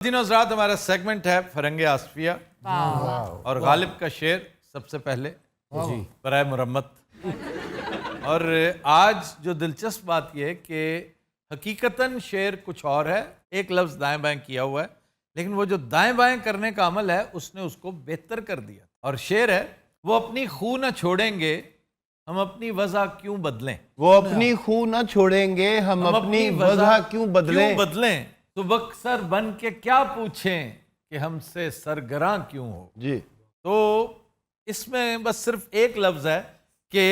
दिन हज़रात, हमारा सेगमेंट है फरंगे आसफिया और गालिब का शेर सबसे पहले बराए मुरम्मत। और आज जो दिलचस्प बात यह है कि हकीकतन शेर कुछ और है, एक लफ्ज़ दाएं बाएं किया हुआ है, लेकिन वो जो दाएं बाएं करने का अमल है उसने उसको बेहतर कर दिया। और शेर है, वो अपनी खू न छोड़ेंगे हम अपनी वजह क्यों बदलें। वो अपनी खू न छोड़ेंगे हम अपनी वजह क्यों बदलें। तो बक्सर बन के क्या पूछें कि हमसे सरगरां क्यों हो। जी, तो इसमें बस सिर्फ एक लफ्ज है कि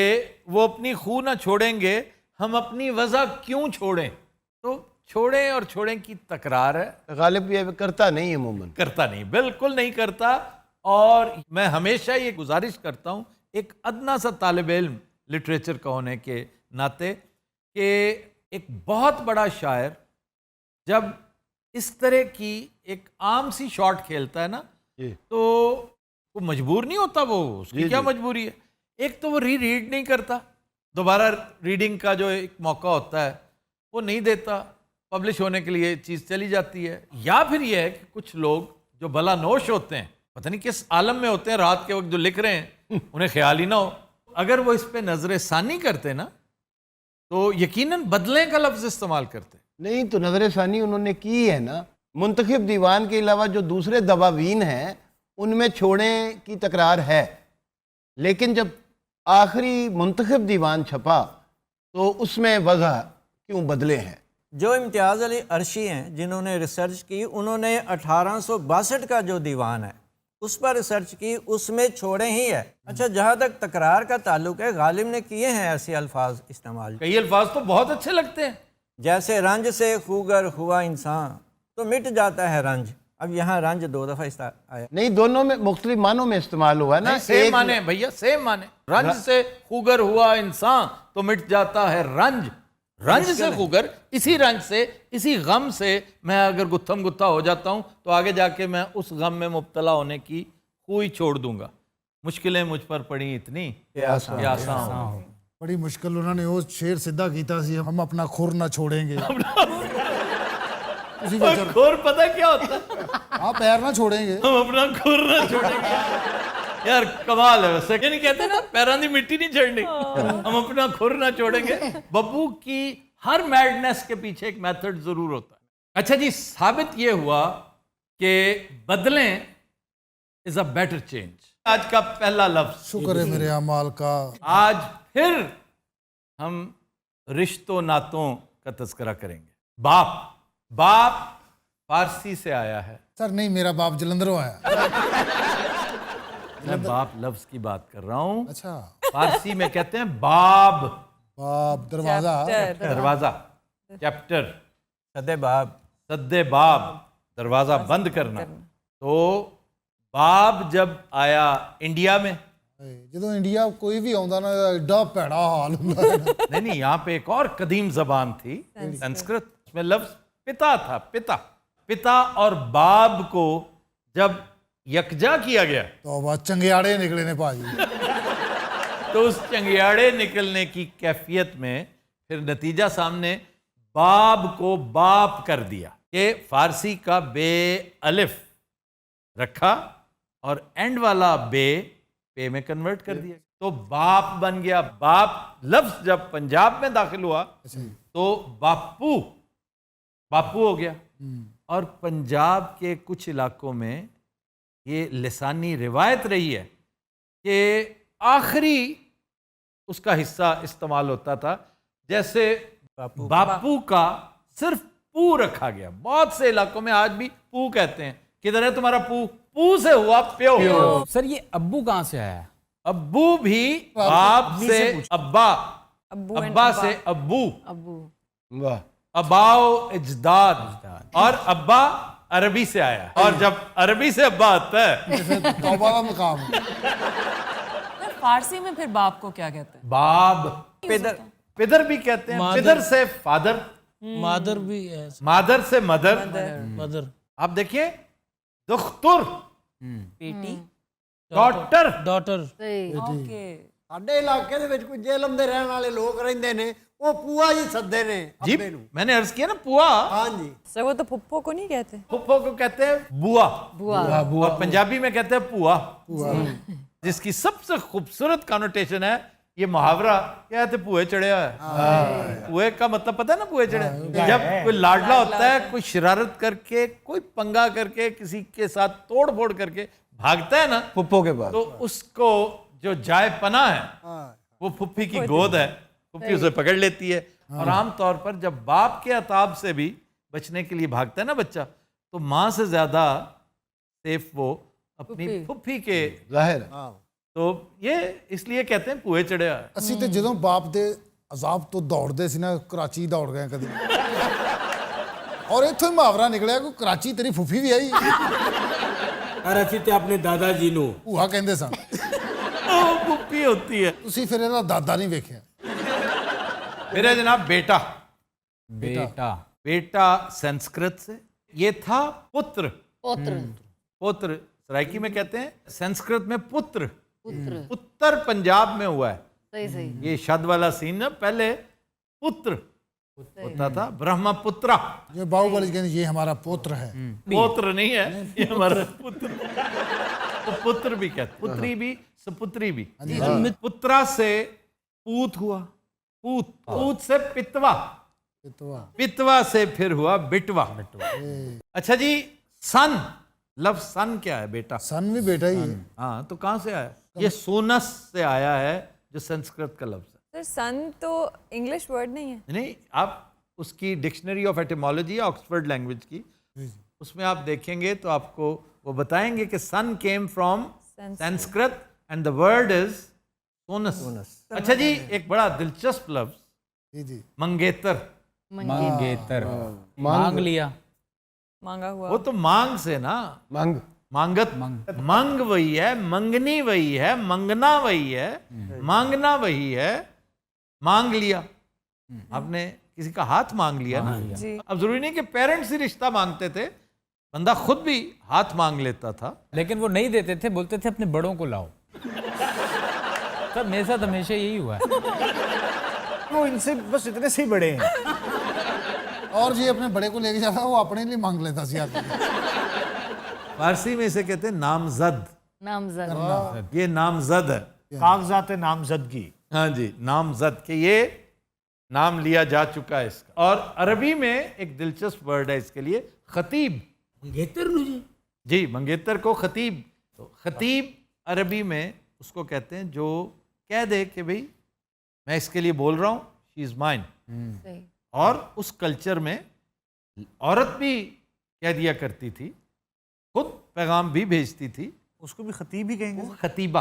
वो अपनी खू न छोड़ेंगे हम अपनी वजह क्यों छोड़ें। तो छोड़ें और छोड़ें की तकरार है। गालिब ये करता नहीं है, अमूमन करता नहीं, बिल्कुल नहीं करता। और मैं हमेशा ये गुजारिश करता हूँ एक अदना सा तालिब इल्म लिटरेचर का होने के नाते कि एक बहुत बड़ा शायर जब इस तरह की एक आम सी शॉट खेलता है ना, तो वो मजबूर नहीं होता, वो उसकी क्या मजबूरी है। एक तो वो रीड नहीं करता, दोबारा रीडिंग का जो एक मौका होता है वो नहीं देता, पब्लिश होने के लिए चीज़ चली जाती है। या फिर ये है कि कुछ लोग जो भला नोश होते हैं, पता नहीं किस आलम में होते हैं, रात के वक्त जो लिख रहे हैं उन्हें ख्याल ही ना हो, अगर वो इस पे नजर सानी करते ना तो यकीनन बदले का लफ्ज इस्तेमाल करते। नहीं तो नजर सानी उन्होंने की है ना। मुंतखब दीवान के अलावा जो दूसरे दवावीन हैं उनमें छोड़े की तकरार है, लेकिन जब आखिरी मुंतखब दीवान छपा तो उसमें वजह क्यों बदले हैं। जो इम्तियाज़ अली अर्शी हैं जिन्होंने रिसर्च की, उन्होंने 1862 का जो दीवान है उस पर रिसर्च की, उसमें छोड़े ही है। अच्छा, जहाँ तक तकरार का ताल्लुक है, गालिब ने किए हैं ऐसे अल्फाज इस्तेमाल। कई अल्फाज तो बहुत अच्छे लगते हैं, जैसे रंज से खूगर हुआ इंसान तो मिट जाता है रंज। अब यहाँ रंज 2 दफ़ा आया नहीं, दोनों में मुख्तलिफ मानों में इस्तेमाल हुआ ना। सेम माने भैया, सेम माने। रंज से खूगर हुआ इंसान तो मिट जाता है रंज। रंज से खूगर, इसी रंज से, इसी गम से मैं अगर गुत्थम गुत्था हो जाता हूं तो आगे जाके मैं उस गम में मुब्तला होने की कोई छोड़ दूंगा। मुश्किलें मुझ पर पड़ी इतनी कि आसान हो। बड़ी मुश्किल उन्होंने वो शेर सीधा कीता सी, हम अपना खुर ना छोड़ेंगे। खुर पता क्या होता है? आप पैर ना छोड़ेंगे, हम अपना खुर ना छोड़ेंगे। यार कमाल है वैसे, नहीं कहते ना पैरों की मिट्टी नहीं चढ़नी, हम अपना खुर ना छोड़ेंगे। बब्बू की हर मैडनेस के पीछे एक मेथड जरूर होता है। अच्छा जी, साबित ये हुआ कि बदलें इज अ बेटर चेंज। आज का पहला लफ्ज, शुक्र है मेरे अमाल का। आज फिर हम रिश्तों नातों का तस्करा करेंगे। बाप, बाप फारसी से आया है। सर नहीं, मेरा बाप जलंधरों आया। मैं बाप लफ्ज की बात कर रहा हूं। अच्छा, फारसी में कहते हैं बाब, बाप दरवाजा, दरवाजा, चैप्टर, सदे बाब, सद्दे बाब, दरवाजा बंद करना। तो बाब जब आया इंडिया में, जो इंडिया कोई भी आंदा ना एडा भैड़ा हाल हुंदा है ना। नहीं, यहाँ पे एक और कदीम जबान थी संस्कृत, उसमें लफ्ज पिता था। पिता और बाब को जब यकजा किया गया तो वह चंगियाड़े निकले ने भाजी। तो उस चंगियाड़े निकलने की कैफियत में फिर नतीजा सामने बाब को बाप कर दिया कि फारसी का बे अलिफ रखा और एंड वाला बे पे में कन्वर्ट कर दिया, तो बाप बन गया। बाप लफ्ज जब पंजाब में दाखिल हुआ तो बापू, बापू हो गया। और पंजाब के कुछ इलाकों में ये लिसानी रिवायत रही है कि आखिरी उसका हिस्सा इस्तेमाल होता था, जैसे बापू का सिर्फ पू रखा गया। बहुत से इलाकों में आज भी पू कहते हैं। किधर है तुम्हारा पू? पू से हुआ प्यो। सर ये अब्बू कहाँ से आया है? अब्बू भी बाप से अब्बा, अब्बा से अब्बू, वाह, अबाओ इजदाद। और अब्बा अरबी से आया, और जब अरबी से अब्बा आता है तौबा का मकाम। फारसी में फिर बाप को क्या कहते हैं? बाब, पिदर, पिदर भी कहते हैं। पिदर से फादर, मादर भी है। मादर से मदर। मदर, आप देखिए, दुख्तुर, बेटी, डॉटर, डॉटर। ओके। ਸਾਡੇ ਇਲਾਕੇ ਦੇ ਵਿੱਚ ਕੋਈ ਜੇਲਮ ਦੇ ਰਹਿਣ ਵਾਲੇ ਲੋਕ ਰਹਿੰਦੇ ਨੇ, ਉਹ ਪੂਆ ਜੀ ਸੱਦੇ ਨੇ जी ਅੱਬੇ ਨੂੰ मैंने अर्ज किया ना पुआ ਹਾਂਜੀ सर वो तो पुप्पो को नहीं कहते फुफ्फो को कहते हैं बुआ बुआ और पंजाबी में कहते हैं पुआ जिसकी सबसे खूबसूरत कॉनोटेशन है ये मुहावरा क्या है पुए चढ़े है पुए का मतलब पता है ना पुए चढ़े जब कोई लाडला होता है कोई शरारत करके कोई पंगा करके किसी के साथ तोड़ फोड़ करके भागता है ना फुप्पो के पास तो उसको जो जाय पना है वो फुफ्फी की गोद है फुफ्फी उसे पकड़ लेती है और आमतौर पर जब बाप के अताब से भी बचने के लिए भागता है ना बच्चा तो माँ से ज्यादा सेफ वो अपनी फुफ्फी के जाहिर है। तो ये इसलिए कहते हैं पुए चढ़े है ਅਸੀਂ ਤੇ ਜਦੋਂ ਬਾਪ ਦੇ ਅਜ਼ਾਬ ਤੋਂ ਦੌੜਦੇ ਸੀ ਨਾ ਕਰਾਚੀ ਦੌੜ ਗਏ ਕਦੀ ਔਰ ਇੱਥੋਂ ਹੀ ਮੁਹਾਵਰਾ ਨਿਕਲਿਆ ਕਿ ਕਰਾਚੀ ਤੇਰੀ ਫੁੱਫੀ ਵੀ ਆਈ ਔਰ ਅਸੀਂ ਤੇ ਆਪਣੇ ਦਾਦਾ ਜੀ ਨੂੰ ਭੂਆ ਕਹਿੰਦੇ ਸਨ वो फुफ्फी होती है ਤੁਸੀਂ ਫਿਰ ਇਹਦਾ ਦਾਦਾ ਨਹੀਂ ਵੇਖਿਆ मेरा जनाब बेटा बेटा बेटा संस्कृत से ये था पुत्र पुत्र पुत्र सराइकी में कहते हैं संस्कृत में पुत्र उत्तर पंजाब में हुआ है सही सही ये शद वाला सीन ना पहले पुत्र होता था ब्रह्मपुत्रा ਜੇ ਬਾਹੂਬਲੀ ਕਹਿੰਦੇ ਇਹ ਹਮਾਰਾ ਪੁੱਤਰ ਹੈ पुत्र नहीं है ये हमारा पुत्र तो पुत्र भी कहते पुत्री भी सपुत्री भी पुत्रा से पूत हुआ पूत पूत से पितवा पितवा से फिर हुआ बिटवा अच्छा जी सन लफ्ज सन क्या है बेटा ਸਨ ਵੀ ਬੇਟਾ ਹੀ ਹੈ हाँ तो कहाँ से आया ये सोनस से आया है जो संस्कृत का लफ्ज है सर सन तो इंग्लिश वर्ड नहीं है नहीं आप उसकी dictionary of etymology Oxford language की उसमें आप देखेंगे तो आपको वो बताएंगे कि son came from Sanskrit and the word is sonus अच्छा जी एक बड़ा दिलचस्प लफ्ज ਜੀ ਜੀ मंगेतर मंगेतर मांग लिया मांगा हुआ वो तो मांग से ना मांग मांगत मंग वही है मंगनी वही है मंगना वही है मांगना वही है मांग लिया आपने किसी का हाथ मांग लिया ना जी अब जरूरी नहीं कि पेरेंट्स ही रिश्ता मांगते थे बंदा खुद भी हाथ मांग लेता था लेकिन वो नहीं देते थे बोलते थे अपने बड़ों को लाओ सर मेरे साथ हमेशा यही हुआ है वो इनसे बस इतने से ही बड़े हैं और जी अपने बड़े को लेके जाता वो अपने लिए मांग लेता सी आदमी फारसी में इसे कहते हैं नामजद नामजद ये नामजद है कागजात नामजदगी हाँ जी नामजद के ये नाम लिया जा चुका है इसका और अरबी में एक दिलचस्प वर्ड है इसके लिए खतीब मंगेतर नु जी जी मंगेतर को खतीब तो खतीब अरबी में उसको कहते हैं जो कह दे कि भाई मैं इसके लिए बोल रहा हूँ शी इज़ माइन सही और उस कल्चर में औरत भी कह दिया करती थी खुद पैगाम भी भेजती थी उसको भी खतीब ही कहेंगे खतीबा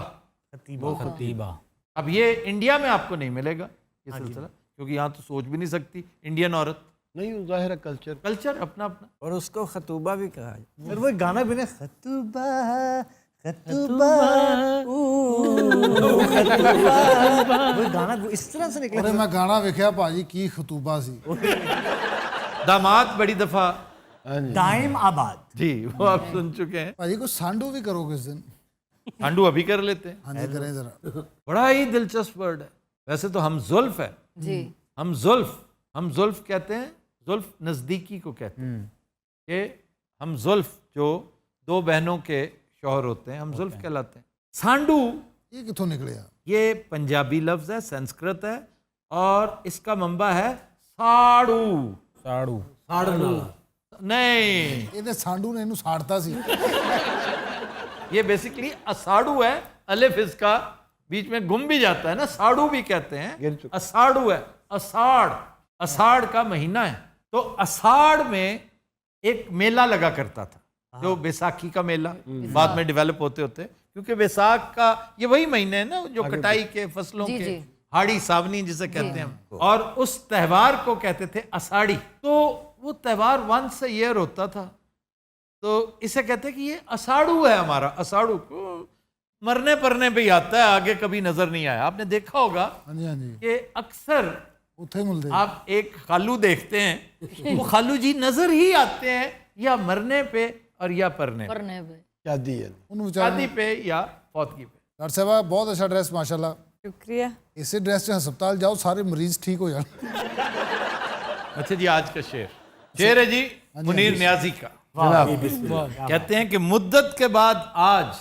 खतीबा खतीबा अब ये इंडिया में आपको नहीं मिलेगा ये सिलसिला क्योंकि यहाँ तो सोच भी नहीं सकती इंडियन औरत नहीं वो जाहिर है कल्चर कल्चर अपना अपना और उसको खतूबा भी कहा जाता फिर वो एक गाना भी ना खतूबा खतूबा खतूबा वो गाना इस तरह से निकला अरे मैं गाना वेख्या भाजी की खतूबा सी दामाद बड़ी दफा दाइम आबाद जी वो आप सुन चुके हैं भाजी को सांडू भी करो किस दिन सांडू अभी कर लेते हैं हाँ जी करें जरा बड़ा ही दिलचस्प वर्ड है वैसे तो हम जुल्फ है जी हम जुल्फ कहते हैं जुल्फ नज़दीकी को कहते हैं कि हम जुल्फ जो दो बहनों के शौहर होते हैं हम जुल्फ कहलाते हैं सांडू ये कितों निकले यार ये पंजाबी लफ्ज है संस्कृत है और इसका मंबा है साड़ू साड़ू नहीं ਇਹਦੇ ਸਾਂਡੂ ਨੇ ਇਹਨੂੰ ਸਾੜਤਾ ਸੀ ये बेसिकली असाड़ू है अलिफ इसका बीच में गुम भी जाता है ना साड़ू भी कहते हैं असाड़ू है अषाढ़ अषाढ़ का महीना है तो अषाढ़ में एक मेला लगा करता था जो बैसाखी का मेला बाद में डेवलप होते होते क्योंकि बैसाख का ये वही महीने है ना जो कटाई के फसलों जी, के जी। हाड़ी सावनी जिसे कहते हैं हम और उस त्योहार को कहते थे अषाढ़ी तो वो त्योहार वंस अ ईयर होता था तो इसे कहते हैं कि ये अषाढ़ू है हमारा अषाढ़ू को मरने परने पे ही आता है आगे कभी नजर नहीं आया आपने देखा होगा ਹਾਂਜੀ ਹਾਂਜੀ कि अक्सर ਉੱਥੇ ਮਿਲਦੇ आप एक खालू देखते हैं वो खालू जी नजर ही आते हैं या मरने पे और या परने पे, पढ़ने पे शादी है ਉਹਨੂੰ ਵਿਚਾਰ शादी पे या फौतगी पे ਡਾਕਟਰ ਸਾਹਿਬ ਬਹੁਤ ਅੱਛਾ ਐਡਰੈਸ ਮਾਸ਼ਾਅੱਲਾ शुक्रिया। इसे ड्रेस से हस्पताल जाओ, सारे मरीज ठीक हो जाए। अच्छा जी, आज का शेर है जी मुनीर न्याजी का। कहते हैं कि मुद्दत के बाद आज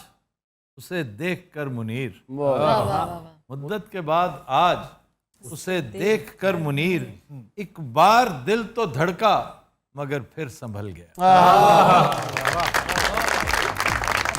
उसे देखकर मुनीर, मुद्दत के बाद आज उसे देखकर मुनीर, एक बार दिल तो धड़का मगर फिर संभल गया।